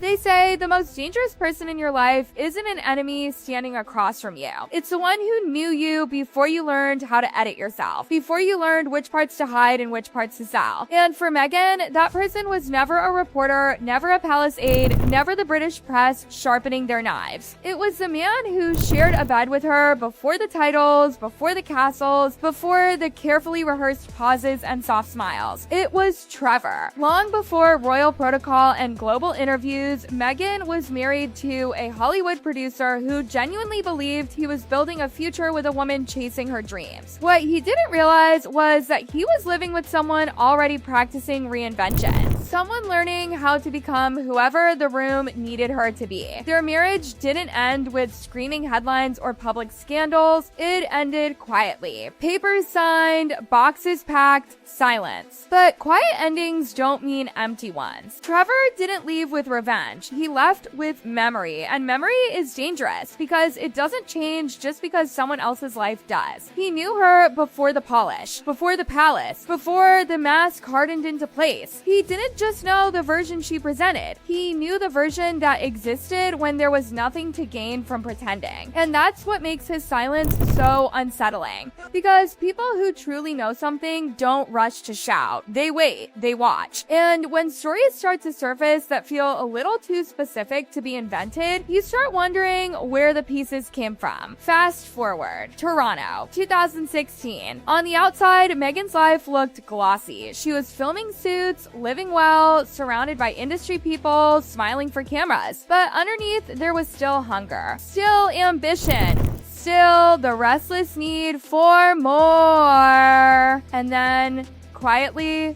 They say the most dangerous person in your life isn't an enemy standing across from you. It's the one who knew you before you learned how to edit yourself, before you learned which parts to hide and which parts to sell. And for Meghan, that person was never a reporter, never a palace aide, never the British press sharpening their knives. It was the man who shared a bed with her before the titles, before the castles, before the carefully rehearsed pauses and soft smiles. It was Trevor. Long before royal protocol and global interviews, Meghan was married to a Hollywood producer who genuinely believed he was building a future with a woman chasing her dreams. What he didn't realize was that he was living with someone already practicing reinvention. Someone learning how to become whoever the room needed her to be. Their marriage didn't end with screaming headlines or public scandals. It ended quietly. Papers signed, boxes packed, silence. But quiet endings don't mean empty ones. Trevor didn't leave with revenge. He left with memory, and memory is dangerous because it doesn't change just because someone else's life does. He knew her before the polish, before the palace, before the mask hardened into place. He didn't just know the version she presented. He knew the version that existed when there was nothing to gain from pretending. And that's what makes his silence so unsettling. Because people who truly know something don't rush to shout. They wait, they watch. And when stories start to surface that feel a little too specific to be invented, you start wondering where the pieces came from. Fast forward. Toronto, 2016. On the outside, Meghan's life looked glossy. She was filming suits, living well, surrounded by industry people, smiling for cameras. But underneath, there was still hunger, still ambition, still the restless need for more. And then, quietly,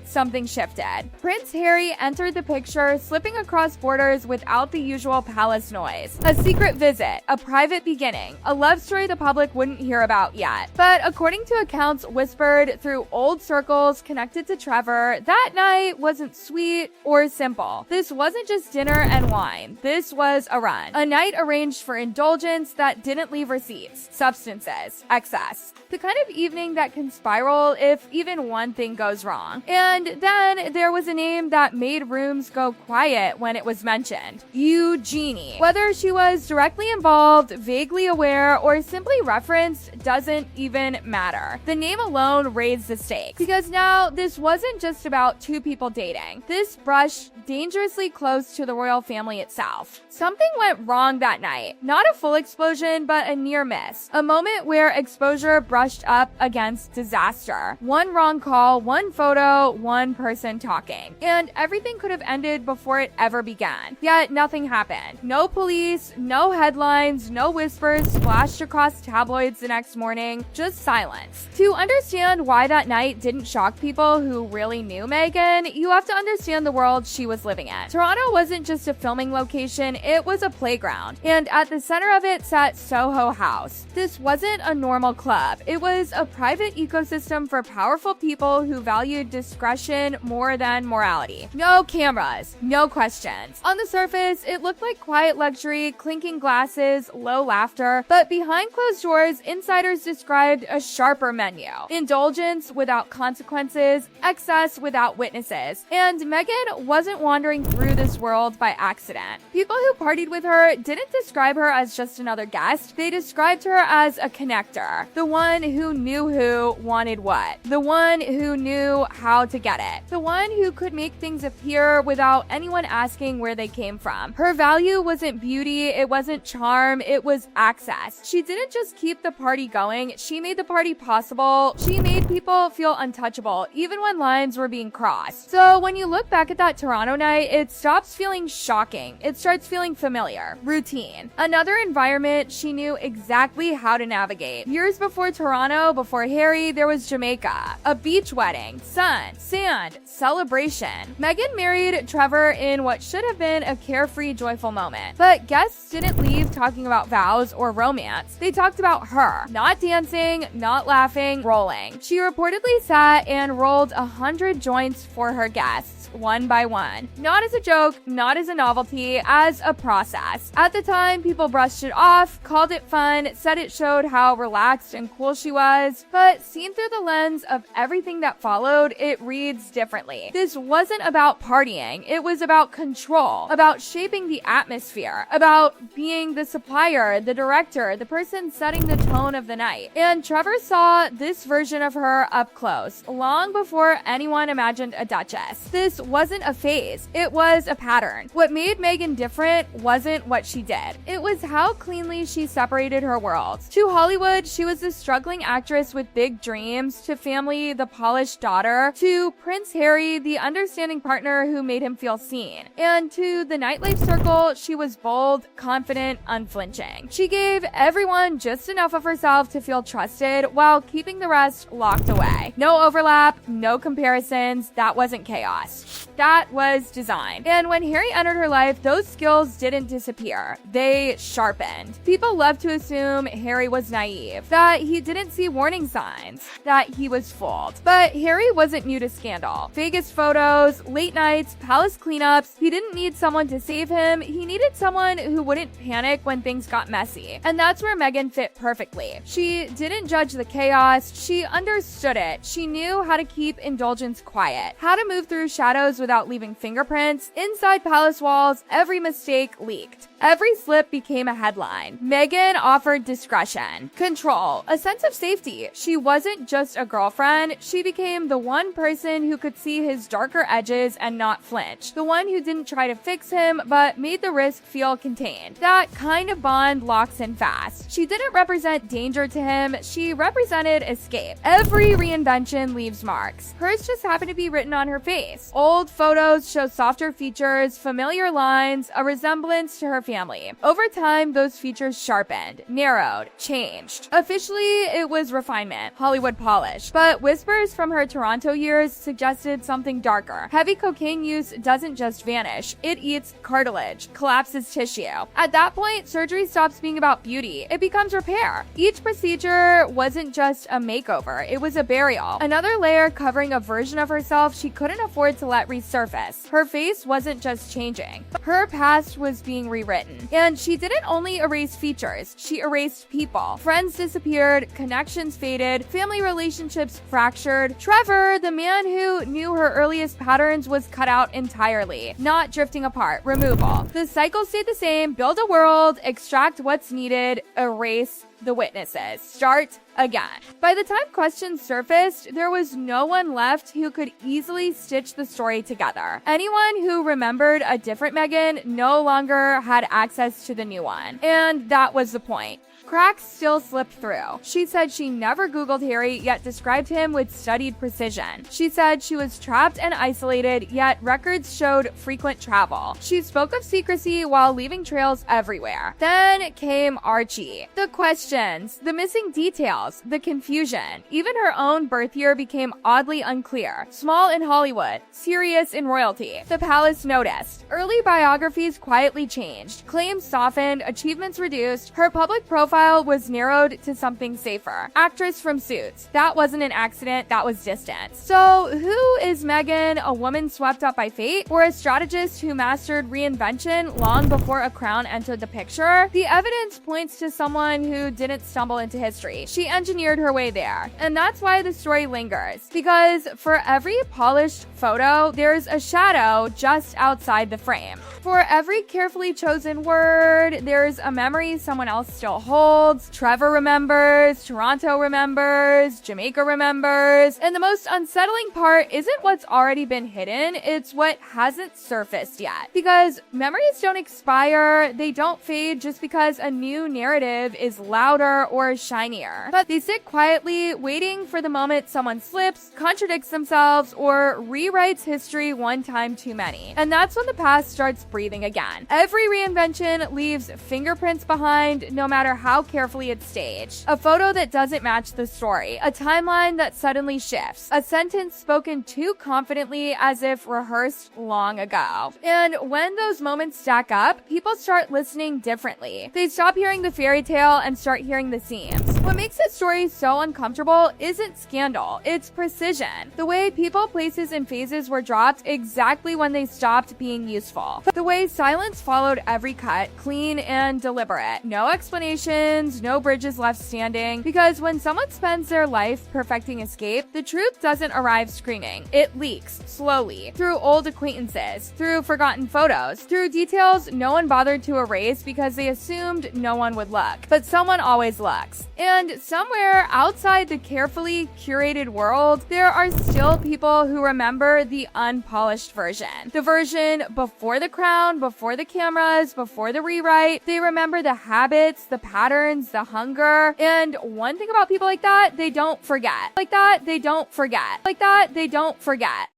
something shifted. Prince Harry entered the picture, slipping across borders without the usual palace noise. A secret visit, a private beginning, a love story the public wouldn't hear about yet. But according to accounts whispered through old circles connected to Trevor, that night wasn't sweet or simple. This wasn't just dinner and wine. This was a run. A night arranged for indulgence that didn't leave receipts, substances, excess. The kind of evening that can spiral if even one thing goes wrong. And then there was a name that made rooms go quiet when it was mentioned. Eugenie. Whether she was directly involved, vaguely aware, or simply referenced doesn't even matter. The name alone raised the stakes. Because now this wasn't just about two people dating. This brushed dangerously close to the royal family itself. Something went wrong that night. Not a full explosion, but a near miss. A moment where exposure brushed up against disaster. One wrong call, one photo, one person talking. And everything could have ended before it ever began. Yet nothing happened. No police, no headlines, no whispers splashed across tabloids the next morning, just silence. To understand why that night didn't shock people who really knew Meghan, you have to understand the world she was living in. Toronto wasn't just a filming location, it was a playground. And at the center of it sat Soho House. This wasn't a normal club. It was a private ecosystem for powerful people who valued discretion more than morality. No cameras, no questions. On the surface, it looked like quiet luxury, clinking glasses, low laughter, but behind closed doors, insiders described a sharper menu. Indulgence without consequences, excess without witnesses. And Meghan wasn't wandering through this world by accident. People who partied with her didn't describe her as just another guest. They described her as a connector. The one who knew who wanted what. The one who knew how to get it. The one who could make things appear without anyone asking where they came from. Her value wasn't beauty, it wasn't charm, it was access. She didn't just keep the party going, she made the party possible. She made people feel untouchable, even when lines were being crossed. So when you look back at that Toronto night, it stops feeling shocking. It starts feeling familiar, routine. Another environment she knew exactly how to navigate. Years before Toronto, before Harry, there was Jamaica. A beach wedding, sun, sand, celebration. Meghan married Trevor in what should have been a carefree, joyful moment. But guests didn't leave talking about vows or romance. They talked about her. Not dancing, not laughing, rolling. She reportedly sat and rolled 100 joints for her guests, one by one. Not as a joke, not as a novelty, as a process. At the time, people brushed it off, called it fun, said it showed how relaxed and cool she was, but seen through the lens of everything that followed, it reads needs differently. This wasn't about partying. It was about control, about shaping the atmosphere, about being the supplier, the director, the person setting the tone of the night. And Trevor saw this version of her up close, long before anyone imagined a duchess. This wasn't a phase. It was a pattern. What made Meghan different wasn't what she did. It was how cleanly she separated her worlds. To Hollywood, she was a struggling actress with big dreams. To family, the polished daughter. To Prince Harry, the understanding partner who made him feel seen. And to the nightlife circle, she was bold, confident, unflinching. She gave everyone just enough of herself to feel trusted while keeping the rest locked away. No overlap, no comparisons. That wasn't chaos. That was design. And when Harry entered her life, those skills didn't disappear. They sharpened. People love to assume Harry was naive, that he didn't see warning signs, that he was fooled. But Harry wasn't new to scandal. Vegas photos, late nights, palace cleanups. He didn't need someone to save him. He needed someone who wouldn't panic when things got messy. And that's where Meghan fit perfectly. She didn't judge the chaos. She understood it. She knew how to keep indulgence quiet, how to move through shadows without leaving fingerprints. Inside palace walls, every mistake leaked. Every slip became a headline. Meghan offered discretion, control, a sense of safety. She wasn't just a girlfriend. She became the one person who could see his darker edges and not flinch. The one who didn't try to fix him, but made the risk feel contained. That kind of bond locks in fast. She didn't represent danger to him. She represented escape. Every reinvention leaves marks. Hers just happened to be written on her face. Old photos show softer features, familiar lines, a resemblance to her family. Over time, those features sharpened, narrowed, changed. Officially, it was refinement, Hollywood polish. But whispers from her Toronto years suggested something darker. Heavy cocaine use doesn't just vanish. It eats cartilage, collapses tissue. At that point, surgery stops being about beauty. It becomes repair. Each procedure wasn't just a makeover. It was a burial. Another layer covering a version of herself she couldn't afford to let resurface. Her face wasn't just changing. Her past was being rewritten. And she didn't only erase features, she erased people. Friends disappeared, connections faded, family relationships fractured. Trevor, the man who knew her earliest patterns, was cut out entirely. Not drifting apart, removal. The cycle stayed the same: build a world, extract what's needed, erase the witnesses. Start again. By the time questions surfaced, there was no one left who could easily stitch the story together. Anyone who remembered a different Meghan no longer had access to the new one. And that was the point. Cracks still slipped through. She said she never Googled Harry, yet described him with studied precision. She said she was trapped and isolated, yet records showed frequent travel. She spoke of secrecy while leaving trails everywhere. Then came Archie. The questions, the missing details, the confusion. Even her own birth year became oddly unclear. Small in Hollywood, serious in royalty. The palace noticed. Early biographies quietly changed. Claims softened, achievements reduced. Her public profile was narrowed to something safer. Actress from Suits. That wasn't an accident, that was distance. So who is Meghan? A woman swept up by fate? Or a strategist who mastered reinvention long before a crown entered the picture? The evidence points to someone who didn't stumble into history. She engineered her way there. And that's why the story lingers. Because for every polished photo, there's a shadow just outside the frame. For every carefully chosen word, there's a memory someone else still holds. Trevor remembers, Toronto remembers, Jamaica remembers. And the most unsettling part isn't what's already been hidden, it's what hasn't surfaced yet. Because memories don't expire, they don't fade just because a new narrative is louder or shinier. But they sit quietly, waiting for the moment someone slips, contradicts themselves, or rewrites history one time too many. And that's when the past starts breathing again. Every reinvention leaves fingerprints behind, no matter how carefully it's staged. A photo that doesn't match the story. A timeline that suddenly shifts. A sentence spoken too confidently as if rehearsed long ago. And when those moments stack up, people start listening differently. They stop hearing the fairy tale and start hearing the seams. What makes this story so uncomfortable isn't scandal, it's precision. The way people, places, and phases were dropped exactly when they stopped being useful. The way silence followed every cut, clean and deliberate. No explanations, no bridges left standing, because when someone spends their life perfecting escape, the truth doesn't arrive screaming. It leaks, slowly, through old acquaintances, through forgotten photos, through details no one bothered to erase because they assumed no one would look. But someone always looks. And somewhere outside the carefully curated world, there are still people who remember the unpolished version. The version before the crown, before the cameras, before the rewrite. They remember the habits, the patterns, the hunger. And one thing about people like that, they don't forget. Like that, they don't forget. Like that, they don't forget.